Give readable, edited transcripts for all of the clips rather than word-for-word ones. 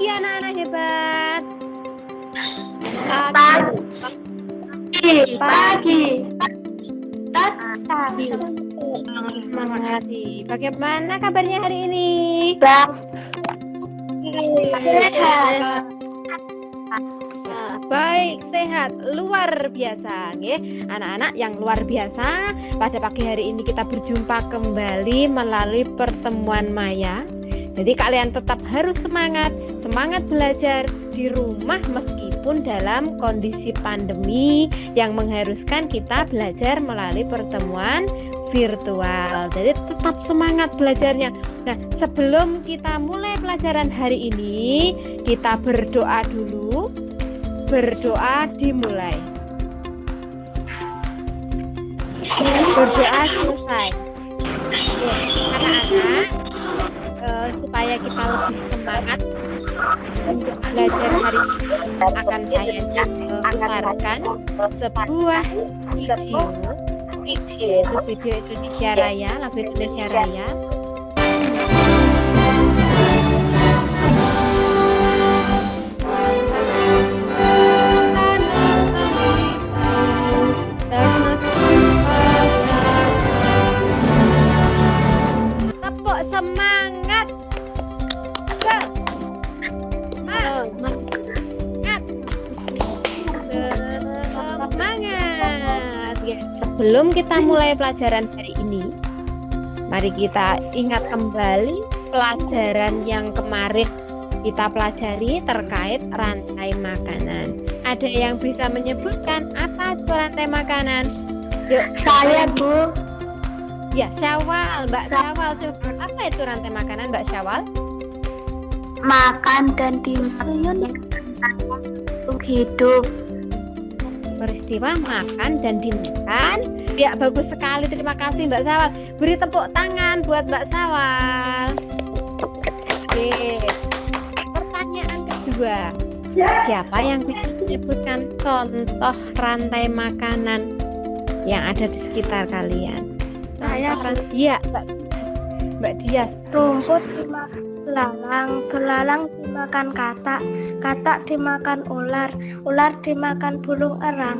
pagi anak-anak hebat. Pagi. Semangat. Bagaimana kabarnya hari ini? Baik, sehat, luar biasa, nggih. Anak-anak yang luar biasa, pada pagi hari ini kita berjumpa kembali melalui pertemuan Maya. Jadi kalian tetap harus semangat belajar di rumah meskipun dalam kondisi pandemi yang mengharuskan kita belajar melalui pertemuan virtual. Jadi tetap semangat belajarnya. Nah, sebelum kita mulai pelajaran hari ini, kita berdoa dulu. Berdoa dimulai. Berdoa selesai. Anak-anak, supaya kita lebih semangat untuk belajar hari ini, akan saya putarkan sebuah video. Itu video Indonesia Raya, lagu Indonesia Raya. Tepuk semangat. Semangat. Ya, sebelum kita mulai pelajaran hari ini, mari kita ingat kembali pelajaran yang kemarin kita pelajari terkait rantai makanan. Ada yang bisa menyebutkan apa itu rantai makanan? Yuk, Saya, Bu. Ya, Syawal, Mbak Syawal. Apa itu rantai makanan, Mbak Syawal? Makan dan dimakan untuk hidup. Peristiwa makan dan dimakan. Ya, bagus sekali. Terima kasih Mbak Syawal. Beri tepuk tangan buat Mbak Syawal. Oke. Pertanyaan kedua. Siapa yang bisa menyebutkan contoh rantai makanan yang ada di sekitar kalian? Saya. Iya, Mbak Dias. Rumput dimakan belalang, belalang dimakan katak, katak dimakan ular, ular dimakan burung erang.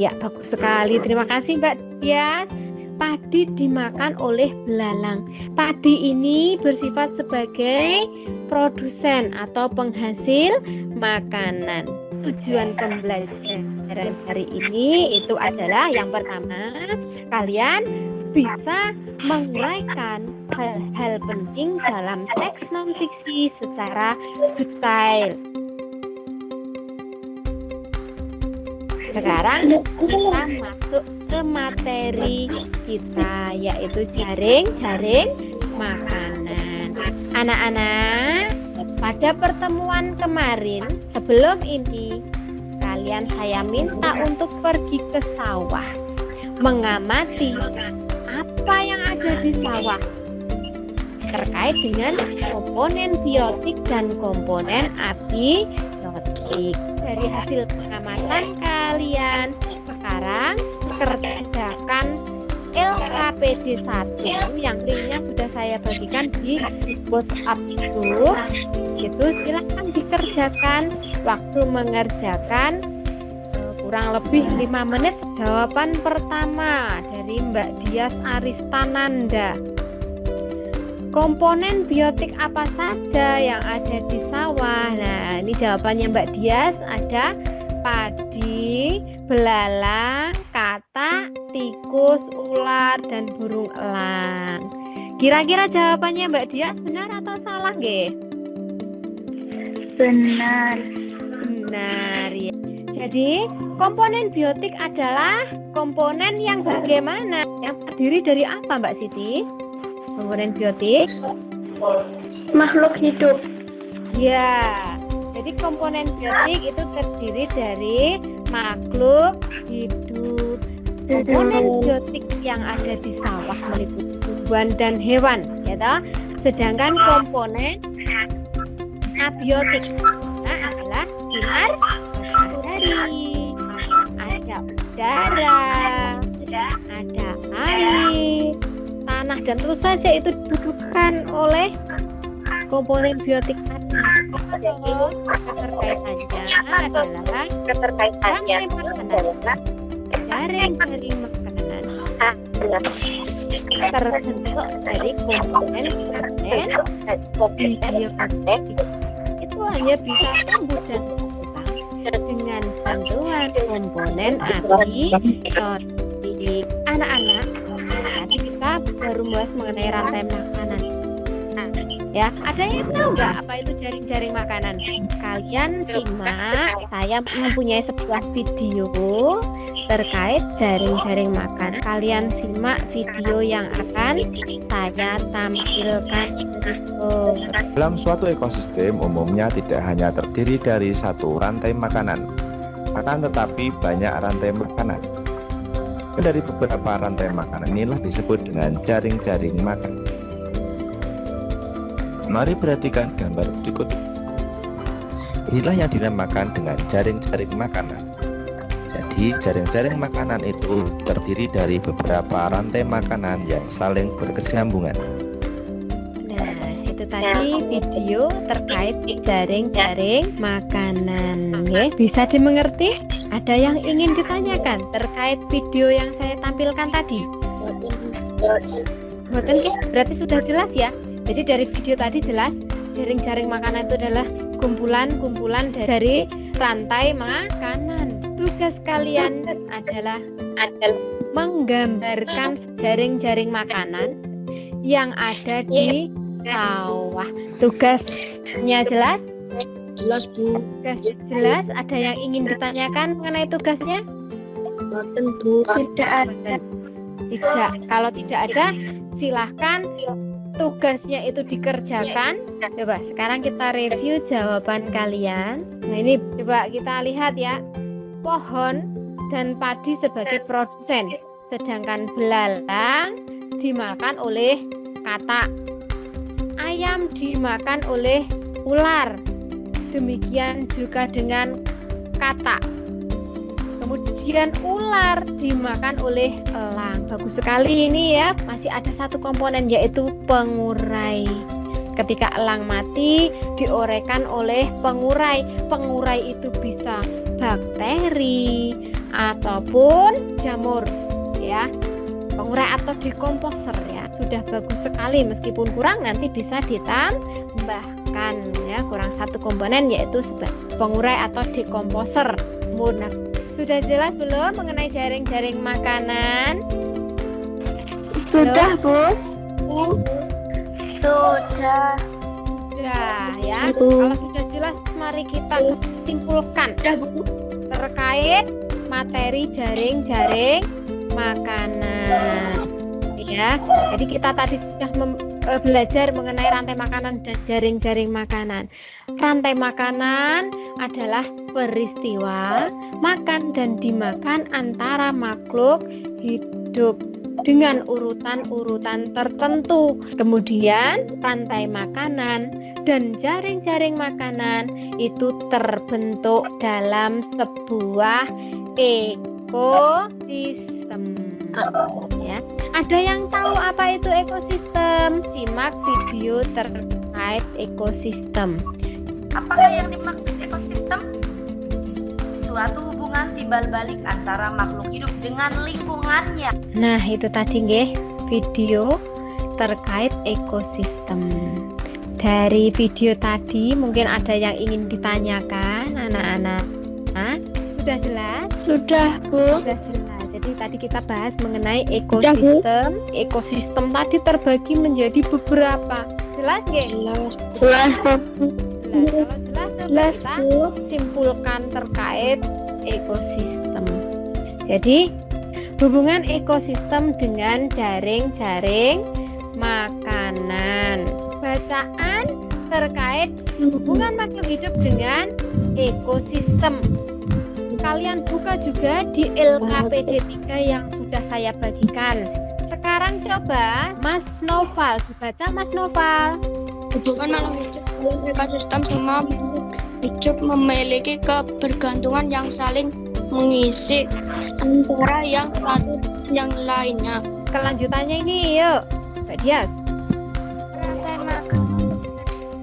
Ya, bagus sekali. Terima kasih Mbak Dias. Padi dimakan oleh belalang. Padi ini bersifat sebagai produsen atau penghasil makanan. Tujuan pembelajaran hari ini itu adalah yang pertama, kalian bisa menguraikan hal-hal penting dalam teks non-fiksi secara detail. Sekarang kita masuk ke materi kita, yaitu jaring makanan. Anak-anak, pada pertemuan kemarin, sebelum ini, kalian saya minta untuk pergi ke sawah, mengamati apa yang ada di sawah terkait dengan komponen biotik dan komponen abiotik. Dari hasil pengamatan kalian, sekarang kerjakan LKPD 1 yang linknya sudah saya bagikan di WhatsApp itu silahkan dikerjakan. Waktu mengerjakan kurang lebih 5 menit. Jawaban pertama dari Mbak Dias Aristananda. Komponen biotik apa saja yang ada di sawah? Nah, ini jawabannya Mbak Dias. Ada padi, belalang, katak, tikus, ular, dan burung elang. Kira-kira jawabannya Mbak Dias benar atau salah, nggih? Benar. Benar ya. Jadi, komponen biotik adalah komponen yang bagaimana? Yang terdiri dari apa, Mbak Siti? Komponen biotik? Makhluk hidup. Ya, jadi komponen biotik itu terdiri dari makhluk hidup. Komponen biotik yang ada di sawah meliputi tumbuhan dan hewan, ya toh? Sedangkan komponen abiotik adalah sinar matahari, ada udara, ada air, tanah, dan terus saja itu dibutuhkan oleh komponen biotik tadi. Kalau keterkaitannya adalah jaring-jaring makanan terbentuk dari komponen video itu hanya bisa tumbuh dan berkembang dengan bantuan komponen adik anak-anak. Tadi kita baru bahas mengenai rantai makanan. Ya, ada yang tahu nggak apa itu jaring-jaring makanan? Kalian simak, saya mempunyai sebuah video terkait jaring-jaring makan. Kalian simak video yang akan saya tampilkan. Dalam suatu ekosistem umumnya tidak hanya terdiri dari satu rantai makanan, akan tetapi banyak rantai makanan. Dari beberapa rantai makanan inilah disebut dengan jaring-jaring makan. Mari perhatikan gambar berikut. Inilah yang dinamakan dengan jaring-jaring makanan. Jadi jaring-jaring makanan itu terdiri dari beberapa rantai makanan yang saling berkesinambungan. Nah, itu tadi video terkait jaring-jaring makanan. Bisa dimengerti? Ada yang ingin ditanyakan terkait video yang saya tampilkan tadi? Boten, berarti sudah jelas ya? Jadi dari video tadi jelas jaring-jaring makanan itu adalah kumpulan-kumpulan dari rantai makanan. Tugas kalian adalah menggambarkan jaring-jaring makanan yang ada di sawah. Tugasnya jelas? Jelas, Bu. Tugasnya jelas. Ada yang ingin ditanyakan mengenai tugasnya? Tentu tidak ada. Tidak. Kalau tidak ada, silahkan tugasnya itu dikerjakan. Coba sekarang kita review jawaban kalian. Nah, ini coba kita lihat ya. Pohon dan padi sebagai produsen, sedangkan belalang dimakan oleh katak. Ayam dimakan oleh ular. Demikian juga dengan katak. Kemudian ular dimakan oleh elang. Bagus sekali ini ya. Masih ada satu komponen yaitu pengurai. Ketika elang mati diuraikan oleh pengurai. Pengurai itu bisa bakteri ataupun jamur ya. Pengurai atau dekomposer ya. Sudah bagus sekali, meskipun kurang nanti bisa ditambahkan ya. Kurang satu komponen yaitu pengurai atau dekomposer. Nah, sudah jelas belum mengenai jaring-jaring makanan? Sudah, Bu. Sudah. Sudah ya. Kalau sudah jelas, mari kita simpulkan terkait materi jaring-jaring makanan. Ya. Jadi kita tadi sudah belajar mengenai rantai makanan dan jaring-jaring makanan. Rantai makanan adalah peristiwa makan dan dimakan antara makhluk hidup dengan urutan-urutan tertentu. Kemudian rantai makanan dan jaring-jaring makanan itu terbentuk dalam sebuah ekosistem. Ya. Ada yang tahu apa itu ekosistem? Simak video terkait ekosistem. Apakah yang dimaksud ekosistem? Suatu hubungan timbal balik antara makhluk hidup dengan lingkungannya. Nah, itu tadi nggih video terkait ekosistem. Dari video tadi mungkin ada yang ingin ditanyakan anak-anak. Nah, sudah jelas? Sudah, Bu. Sudah jelas. Jadi tadi kita bahas mengenai ekosistem. Ekosistem tadi terbagi menjadi beberapa. Jelas nggih? Jelas, Bu. Kalau jelas, Jelas, kita Bu. simpulkan terkait ekosistem. Jadi hubungan ekosistem dengan jaring-jaring makanan. Bacaan terkait hubungan makhluk hidup dengan ekosistem. Kalian buka juga di LKPD 3 yang sudah saya bagikan. Sekarang coba Mas Noval, dibaca Mas Noval. Hubungan makhluk hidup dalam ekosistem sama makhluk hidup memiliki kebergantungan yang saling mengisi antara yang satu dan yang lainnya. Kelanjutannya ini yuk, Mbak Dias. Rantai makanan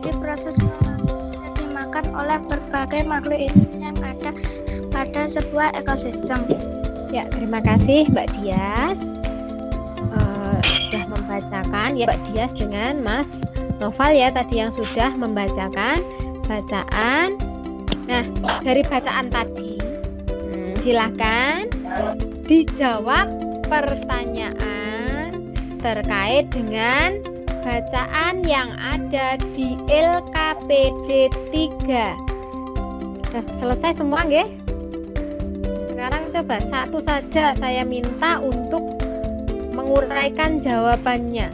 di proses pengambilan jadi dilakukan oleh berbagai makhluk hidup yang ada pada sebuah ekosistem. Ya, terima kasih Mbak Dias sudah membacakan ya, Mbak Dias dengan Mas Noval ya tadi yang sudah membacakan bacaan. Nah, dari bacaan tadi silakan dijawab pertanyaan terkait dengan bacaan yang ada di LKPD 3. Sudah selesai semua nggih? Sekarang coba satu saja saya minta untuk menguraikan jawabannya.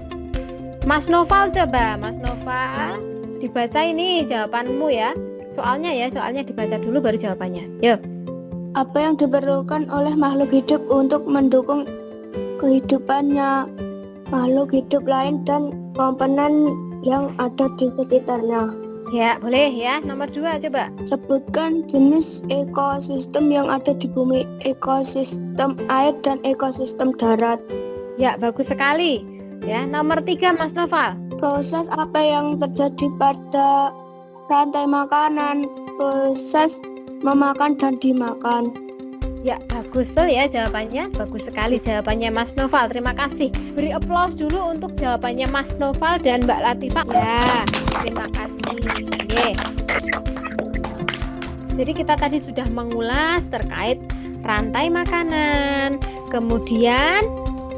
Mas Noval coba, Mas Noval dibaca ini jawabanmu ya. Soalnya dibaca dulu baru jawabannya. Yuk. Apa yang diperlukan oleh makhluk hidup untuk mendukung kehidupannya makhluk hidup lain dan komponen yang ada di sekitarnya? Ya, boleh ya. Nomor 2 coba. Sebutkan jenis ekosistem yang ada di bumi, ekosistem air dan ekosistem darat. Ya, bagus sekali. Ya, nomor 3 Mas Noval. Proses apa yang terjadi pada rantai makanan, proses memakan dan dimakan. Ya, bagus ya jawabannya. Bagus sekali jawabannya Mas Noval. Terima kasih. Beri aplaus dulu untuk jawabannya Mas Noval dan Mbak Latifah. Ya, terima kasih. Oke. Jadi kita tadi sudah mengulas terkait rantai makanan, kemudian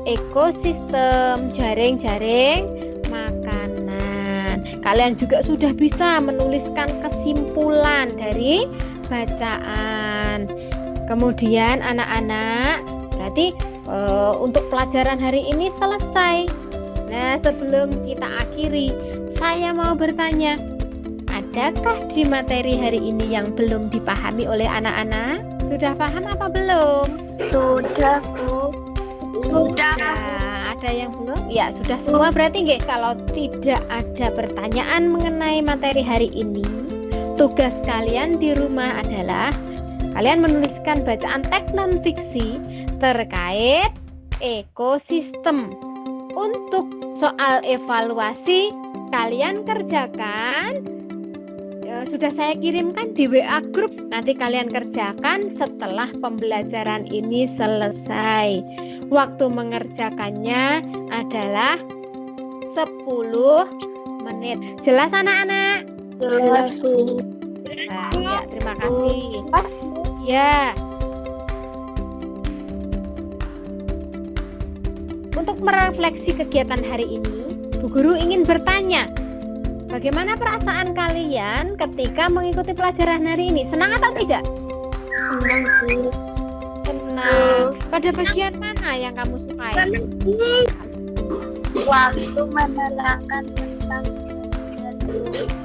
ekosistem, jaring-jaring makanan. Kalian juga sudah bisa menuliskan kesimpulan dari bacaan. Kemudian anak-anak, berarti untuk pelajaran hari ini selesai. Nah, sebelum kita akhiri, saya mau bertanya, adakah di materi hari ini yang belum dipahami oleh anak-anak? Sudah paham apa belum? Sudah, Bu. Sudah. Nah, ada yang belum? Ya, sudah semua berarti nggih. Kalau tidak ada pertanyaan mengenai materi hari ini, tugas kalian di rumah adalah kalian menuliskan bacaan teks non fiksi terkait ekosistem. Untuk soal evaluasi kalian kerjakan, sudah saya kirimkan di WA grup. Nanti kalian kerjakan setelah pembelajaran ini selesai. Waktu mengerjakannya adalah 10 menit. Jelas anak-anak? Jelas, Bu. Nah, ya, terima kasih. Ya. Untuk merefleksi kegiatan hari ini, Bu Guru ingin bertanya, bagaimana perasaan kalian ketika mengikuti pelajaran hari ini? Senang atau tidak? Senang, Bu. Senang. Pada bagian mana yang kamu sukai? Waktu menerangkan tentang jaring.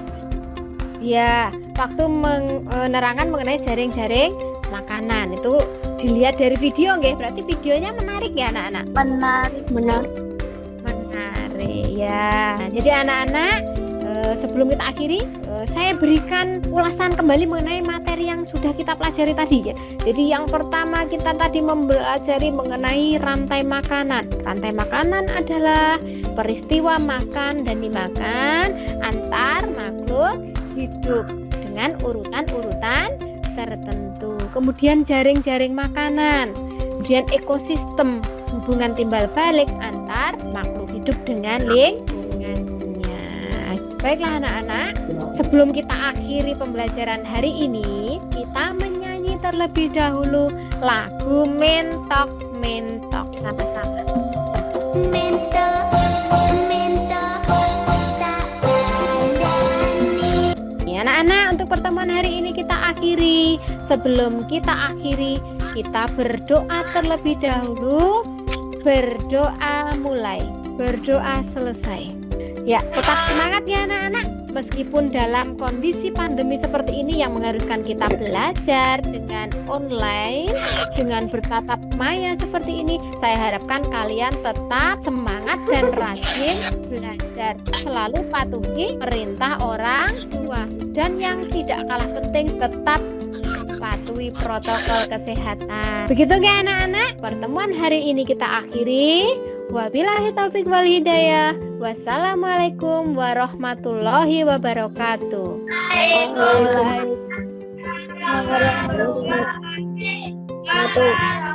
Ya, waktu menerangkan mengenai jaring-jaring makanan itu dilihat dari video nggih. Berarti videonya menarik ya anak-anak? Menarik. Menarik ya. Jadi anak-anak, sebelum kita akhiri, saya berikan ulasan kembali mengenai materi yang sudah kita pelajari tadi ya. Jadi yang pertama kita tadi mempelajari mengenai rantai makanan. Rantai makanan adalah peristiwa makan dan dimakan antar makhluk hidup dengan urutan-urutan tertentu. Kemudian jaring-jaring makanan. Kemudian ekosistem, hubungan timbal balik antar makhluk hidup dengan lingkungannya. Baiklah anak-anak, sebelum kita akhiri pembelajaran hari ini, kita menyanyi terlebih dahulu lagu Mentok Mentok sama-sama. Mentok Mentok tak ada. Anak-anak, untuk pertemuan hari ini kita akhiri. Sebelum kita akhiri, kita berdoa terlebih dahulu. Berdoa mulai, berdoa selesai. Ya, tetap semangat ya anak-anak. Meskipun dalam kondisi pandemi seperti ini yang mengharuskan kita belajar dengan online, dengan bertatap maya seperti ini, saya harapkan kalian tetap semangat dan rajin belajar. Selalu patuhi perintah orang tua. Dan yang tidak kalah penting, tetap patuhi protokol kesehatan. Begitu ya anak-anak? Pertemuan hari ini kita akhiri. Wabillahi taufik wal hidayah. Wassalamualaikum warahmatullahi wabarakatuh. Waalaikumsalam warahmatullahi wabarakatuh.